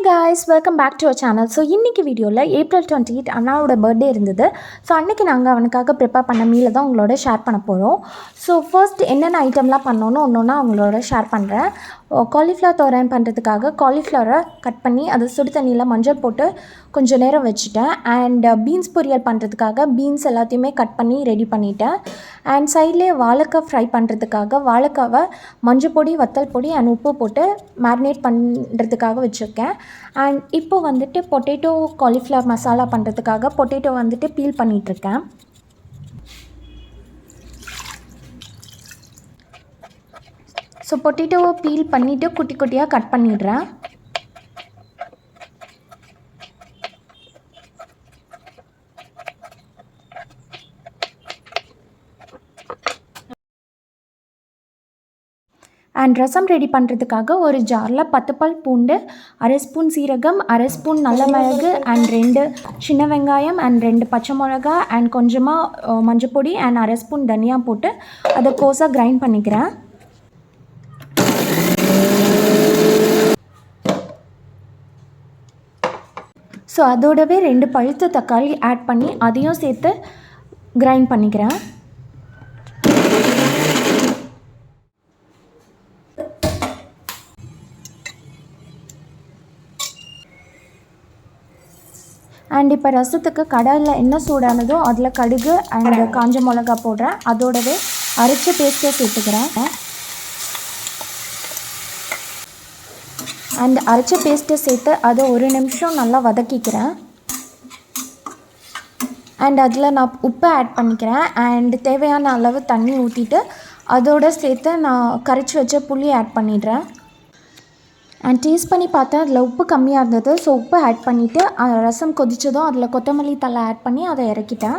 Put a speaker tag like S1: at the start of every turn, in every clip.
S1: guys, welcome back to our channel. So இன்னைக்கு வீடியோல April 28 அண்ணாவோட பர்த்டே இருந்தது. ஸோ அன்னைக்கு நாங்கள் அவனுக்காக ப்ரிப்பேர் பண்ண மீலை தான் உங்களோட ஷேர் பண்ண போகிறோம். ஸோ ஃபர்ஸ்ட் என்னென்ன ஐட்டம்லாம் பண்ணோன்னு ஒன்றா அவங்களோட ஷேர் பண்ணுறேன். காலிஃப்ளவர் தோரன் பண்ணுறதுக்காக காலிஃப்ளவரை கட் பண்ணி அதை சுடு தண்ணியில் மஞ்சள் போட்டு கொஞ்சம் நேரம் வச்சுட்டேன். அண்ட் பீன்ஸ் பொரியல் பண்ணுறதுக்காக பீன்ஸ் எல்லாத்தையுமே கட் பண்ணி ரெடி பண்ணிட்டேன். அண்ட் சைட்லேயே வாழைக்காய் ஃப்ரை பண்ணுறதுக்காக வாழைக்காவை மஞ்சள் பொடி, வத்தல் பொடி அண்ட் உப்பு போட்டு மேரினேட் பண்ணுறதுக்காக வச்சுருக்கேன். அண்ட் இப்போ வந்துட்டு பொட்டேட்டோ காலிஃப்ளவர் மசாலா பண்ணுறதுக்காக பொட்டேட்டோ வந்துட்டு பீல் பண்ணிகிட்ருக்கேன். ஸோ பொட்டேட்டோவை பீல் பண்ணிவிட்டு குட்டி குட்டியாக கட் பண்ணிடுறேன். அண்ட் ரசம் ரெடி பண்ணுறதுக்காக ஒரு ஜாரில் 10 பல் பூண்டு, அரை ஸ்பூன் சீரகம், அரை ஸ்பூன் நல்ல மிளகு அண்ட் 2 சின்ன வெங்காயம் அண்ட் 2 பச்சை மிளகா அண்ட் கொஞ்சமாக மஞ்சள் பொடி அண்ட் அரை ஸ்பூன் தனியா போட்டு அதை கோஸாக கிரைண்ட் பண்ணிக்கிறேன். ஸோ அதோடவே 2 பழுத்த தக்காளி ஆட் பண்ணி அதையும் சேர்த்து கிரைண்ட் பண்ணிக்கிறேன். அண்ட் இப்போ ரசத்துக்கு கடாயில் என்ன சூடானதோ அதில் கடுகு அண்ட் காஞ்ச மிளகா போடுறேன். அதோடவே அரைச்ச பேஸ்ட்டை சேர்த்துக்கிறேன். அண்ட் அரைச்ச பேஸ்ட்டை சேர்த்து அதை ஒரு நிமிஷம் நல்லா வதக்கிக்கிறேன். அண்ட் அதில் நான் உப்பு ஆட் பண்ணிக்கிறேன். அண்ட் தேவையான அளவு தண்ணி ஊற்றிட்டு அதோடு சேர்த்து நான் கரைச்சி வச்ச புளி ஆட் பண்ணிடுறேன். அண்ட் டேஸ்ட் பண்ணி பார்த்தேன், அதில் உப்பு கம்மியாக இருந்தது. ஸோ உப்பு ஆட் பண்ணிவிட்டு ரசம் கொதித்ததும் அதில் கொத்தமல்லி தழை ஆட் பண்ணி அதை இறக்கிட்டேன்.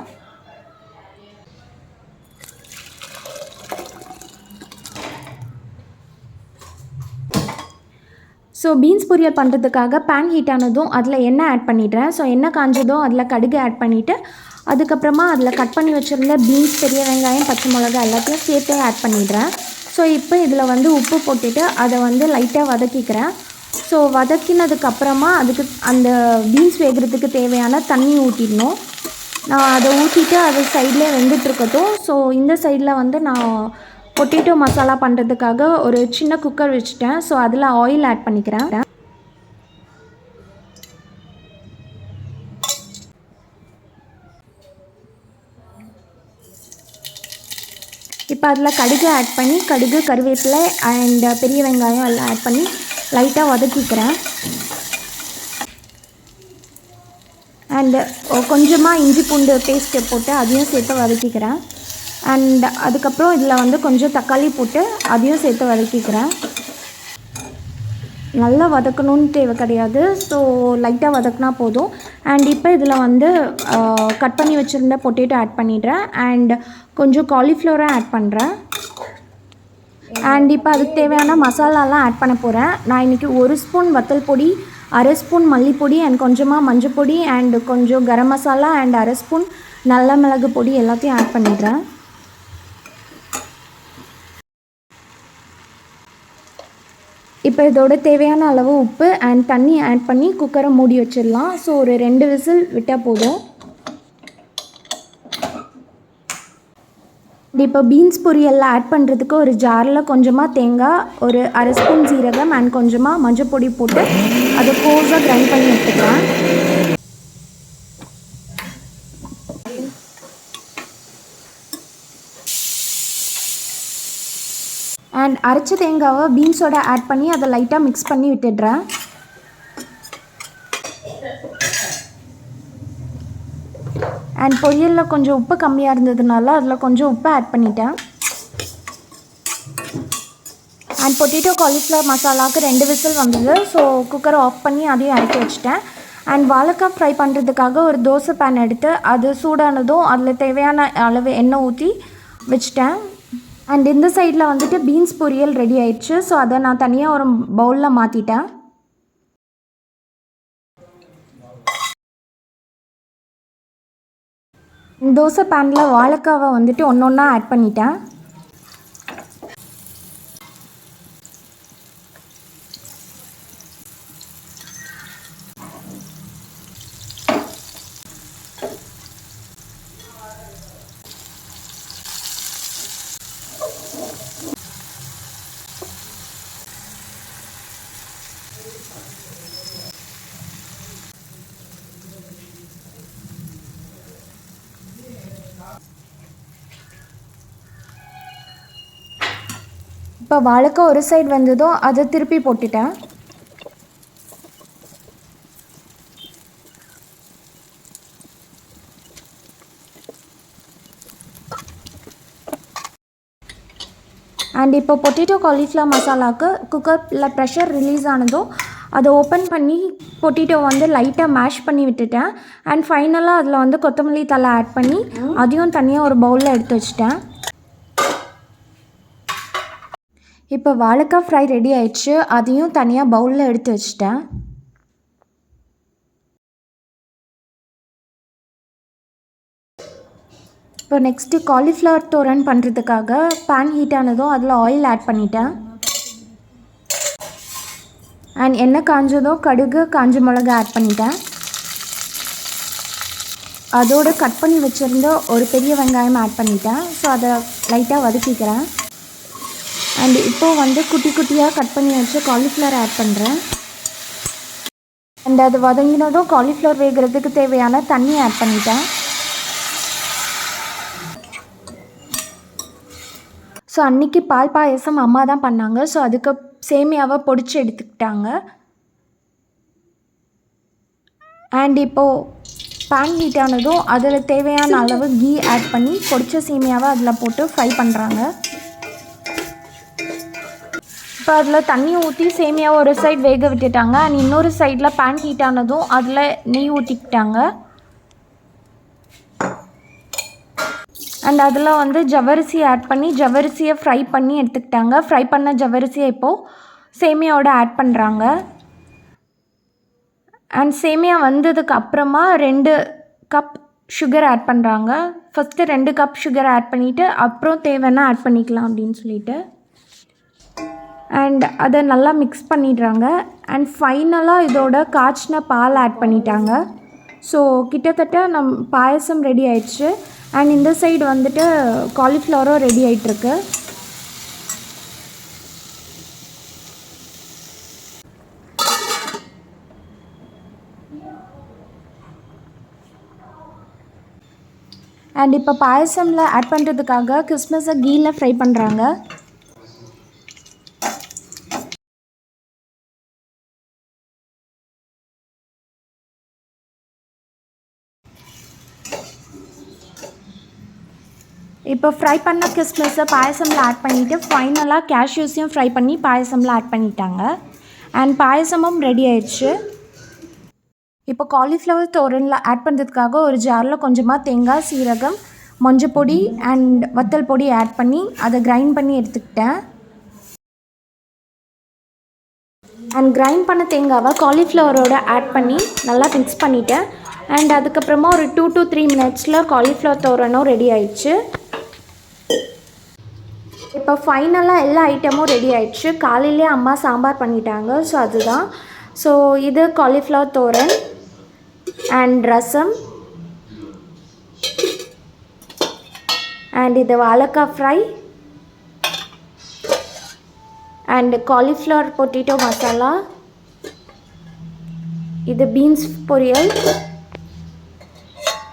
S1: ஸோ பீன்ஸ் பொரியல் பண்ணுறதுக்காக பேன் ஹீட் ஆனதும் அதில் எண்ணெய் ஆட் பண்ணிடுறேன். ஸோ எண்ணெய் காஞ்சதும் அதில் கடுகு ஆட் பண்ணிவிட்டு அதுக்கப்புறமா அதில் கட் பண்ணி வச்சுருந்த பீன்ஸ், பெரிய வெங்காயம், பச்சை மிளகா எல்லாத்தையும் சேர்த்து ஆட் பண்ணிடுறேன். ஸோ இப்போ இதில் உப்பு போட்டுட்டு அதை லைட்டாக வதக்கிக்கிறேன். ஸோ வதக்கினதுக்கப்புறமா அதுக்கு அந்த பீன்ஸ் வேகிறதுக்கு தேவையான தண்ணி ஊற்றிடணும். நான் அதை ஊற்றிட்டு அது சைடில் வெந்துட்டுருக்கட்டும். ஸோ இந்த சைடில் நான் பொட்டேட்டோ மசாலா பண்ணுறதுக்காக ஒரு சின்ன குக்கர் வச்சுட்டேன். ஸோ அதில் ஆயில் ஆட் பண்ணிக்கிறேன். இப்போ அதில் கடுகு ஆட் பண்ணி கடுகு, கருவேப்பிலை அண்ட் பெரிய வெங்காயம் எல்லாம் ஆட் பண்ணி லைட்டாக வதக்கிக்கிறேன். அண்டு கொஞ்சமாக இஞ்சி பூண்டு பேஸ்ட்டு போட்டு அதையும் சேர்த்து வதக்கிக்கிறேன். அண்ட் அதுக்கப்புறம் இதில் கொஞ்சம் தக்காளி போட்டு அதையும் சேர்த்து வதக்கிக்கிறேன். நல்லா வதக்கணும்னு தேவை கிடையாது. ஸோ லைட்டாக வதக்கினா போதும். அண்ட் இப்போ இதில் கட் பண்ணி வச்சுருந்த பொட்டேட்டோ ஆட் பண்ணிடுறேன். அண்ட் கொஞ்சம் காலிஃப்ளவரை ஆட் பண்ணுறேன். அண்ட் இப்போ அதுக்கு தேவையான மசாலாலாம் ஆட் பண்ண போகிறேன். நான் இன்றைக்கி 1 ஸ்பூன் வத்தல் பொடி, அரை ஸ்பூன் மல்லிப்பொடி அண்ட் கொஞ்சமாக மஞ்சள் பொடி அண்ட் கொஞ்சம் கரம் மசாலா அண்ட் அரை ஸ்பூன் நல்ல மிளகு பொடி எல்லாத்தையும் ஆட் பண்ணிடுறேன். இப்போ இதோட தேவையான அளவு உப்பு அண்ட் தண்ணி ஆட் பண்ணி குக்கரை மூடி வச்சிடலாம். ஸோ ஒரு 2 விசில் விட்டால் போதும். இப்போ பீன்ஸ் பொரியலில் ஆட் பண்ணுறதுக்கு ஒரு ஜாரில் கொஞ்சமாக தேங்காய், ஒரு அரை ஸ்பூன் சீரகம் அண்ட் கொஞ்சமாக மஞ்சள் பொடி போட்டு அதை கோஸாக கிரைண்ட் பண்ணி எடுத்துக்கலாம். அண்ட் அரைச்ச தேங்காவை பீன்ஸோட ஆட் பண்ணி அதை லைட்டாக மிக்ஸ் பண்ணி விட்டுடுறேன். அண்ட் பொரியலில் கொஞ்சம் உப்பு கம்மியாக இருந்ததுனால அதில் கொஞ்சம் உப்பு ஆட் பண்ணிட்டேன். அண்ட் பொட்டேட்டோ காலிஃப்ளவர் மசாலாவுக்கு 2 விசில் வந்தது. ஸோ குக்கரை ஆஃப் பண்ணி அதையும் இறக்கி வச்சுட்டேன். அண்ட் வாழைக்காய் ஃப்ரை பண்ணுறதுக்காக ஒரு தோசை பேன் எடுத்து அது சூடானதும் அதில் தேவையான அளவு எண்ணெய் ஊற்றி வச்சுட்டேன். அண்ட் இந்த சைடில் பீன்ஸ் பொரியல் ரெடி ஆயிடுச்சு. ஸோ அதை நான் தனியாக ஒரு பவுலில் மாற்றிட்டேன். தோசை பேனில் வாழைக்காவை ஒன்றா ஆட் பண்ணிட்டேன். இப்போ வாழைக்காய் ஒரு சைடு வந்ததும் அதை திருப்பி போட்டுட்டேன். அண்ட் இப்போ பொட்டேட்டோ காலிஃப்ளவர் மசாலாவுக்கு குக்கரில் ப்ரெஷர் ரிலீஸ் ஆனதும் அதை ஓப்பன் பண்ணி பொட்டேட்டோ வந்து லைட்டாக மேஷ் பண்ணி விட்டுட்டேன். அண்ட் ஃபைனலாக அதில் வந்து கொத்தமல்லி தழை ஆட் பண்ணி அதையும் தனியாக ஒரு பவுலில் எடுத்து வச்சுட்டேன். இப்போ வாழைக்காய் ஃப்ரை ரெடி ஆயிடுச்சு. அதையும் தனியாக பவுலில் எடுத்து வச்சுட்டேன். இப்போ நெக்ஸ்ட்டு காலிஃப்ளவர் தோரன் பண்ணுறதுக்காக பேன் ஹீட் ஆனதும் அதில் ஆயில் ஆட் பண்ணிட்டேன். அண்ட் எண்ணெய் காஞ்சதும் கடுகு காஞ்ச மிளகு ஆட் பண்ணிட்டேன். அதோடு கட் பண்ணி வச்சுருந்த ஒரு பெரிய வெங்காயம் ஆட் பண்ணிட்டேன். ஸோ அதை லைட்டாக வதக்கிக்கிறேன். அண்ட் இப்போது வந்து குட்டி குட்டியாக கட் பண்ணி வச்சு காலிஃப்ளவர் ஆட் பண்ணுறேன். அண்ட் அது வதங்கினதும் காலிஃப்ளவர் வேகிறதுக்கு தேவையான தண்ணி ஆட் பண்ணிட்டேன். ஸோ அன்றைக்கி பால் பாயசம் அம்மா தான் பண்ணாங்க. ஸோ அதுக்கு சேமியாவை பொடிச்சு எடுத்துக்கிட்டாங்க. அண்ட் இப்போது பேன் ஹீட் ஆனதும் அதில் தேவையான அளவு கீ ஆட் பண்ணி பொடிச்ச சேமியாவை அதில் போட்டு ஃப்ரை பண்ணுறாங்க. இப்போ அதில் தண்ணி ஊற்றி சேமியாவை ஒரு சைடு வேக விட்டுட்டாங்க. அண்ட் இன்னொரு சைடில் பேன் ஹீட் ஆனதும் அதில் நெய் ஊற்றிக்கிட்டாங்க. அண்ட் அதில் வந்து ஜவ்வரிசி ஆட் பண்ணி ஜவ்வரிசியை ஃப்ரை பண்ணி எடுத்துக்கிட்டாங்க. ஃப்ரை பண்ண ஜவ்வரிசியை இப்போது சேமியாவோட ஆட் பண்ணுறாங்க. அண்ட் சேமியா வந்ததுக்கு அப்புறமா 2 கப் சுகர் ஆட் பண்ணுறாங்க. ஃபஸ்ட்டு 2 கப் சுகர் ஆட் பண்ணிவிட்டு அப்புறம் தேவைன்னா ஆட் பண்ணிக்கலாம் அப்படின்னு சொல்லிட்டு. அண்ட் அதை நல்லா மிக்ஸ் பண்ணிடுறாங்க. அண்ட் ஃபைனலாக இதோட காய்ச்சின பால் ஆட் பண்ணிட்டாங்க. ஸோ கிட்டத்தட்ட பாயசம் ரெடி ஆயிடுச்சு. அண்ட் இந்த சைடு வந்துட்டு காலிஃப்ளவரும் ரெடி ஆகிட்டுருக்கு. அண்ட் இப்போ பாயசமில் ஆட் பண்ணுறதுக்காக கிறிஸ்மஸை கீயில் ஃப்ரை பண்ணுறாங்க. இப்போ ஃப்ரை பண்ண கிறிஸ்மஸை பாயசமில் ஆட் பண்ணிவிட்டு ஃபைனலாக கேஷ்யூஸையும் ஃப்ரை பண்ணி பாயசமில் ஆட் பண்ணிட்டாங்க. அண்ட் பாயசமும் ரெடி ஆயிடுச்சு. இப்போ காலிஃப்ளவர் தோரனில் ஆட் பண்ணுறதுக்காக ஒரு ஜாரில் கொஞ்சமாக தேங்காய், சீரகம், மஞ்சப்பொடி அண்ட் வத்தல் பொடி ஆட் பண்ணி அதை கிரைண்ட் பண்ணி எடுத்துக்கிட்டேன். அண்ட் கிரைண்ட் பண்ண தேங்காவை காலிஃப்ளவரோட ஆட் பண்ணி நல்லா மிக்ஸ் பண்ணிவிட்டேன். அண்ட் அதுக்கப்புறமா ஒரு 2 to 3 மினிட்ஸில் காலிஃப்ளவர் தோரனும் ரெடி ஆயிடுச்சு. இப்போ ஃபைனலாக எல்லா ஐட்டமும் ரெடி ஆயிடுச்சு. காலையிலே அம்மா சாம்பார் பண்ணிட்டாங்க. ஸோ அதுதான். ஸோ இது cauliflower toran and rasam and இது வாழைக்காய் fry and cauliflower potato masala, இது பீன்ஸ் பொரியல்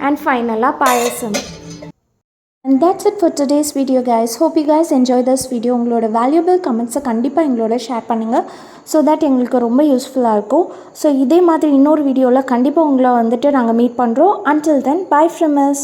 S1: அண்ட் ஃபைனலாக பாயசம். And that's it for today's video guys. Hope you guys enjoy this video. உங்களோட வேல்யூபிள் கமெண்ட்ஸை கண்டிப்பாக எங்களோட ஷேர் பண்ணுங்கள். ஸோ தட் எங்களுக்கு ரொம்ப யூஸ்ஃபுல்லாக இருக்கும். ஸோ இதே மாதிரி இன்னொரு வீடியோவில் கண்டிப்பாக உங்களை வந்துட்டு நாங்கள் மீட் பண்ணுறோம். Until then, bye from us.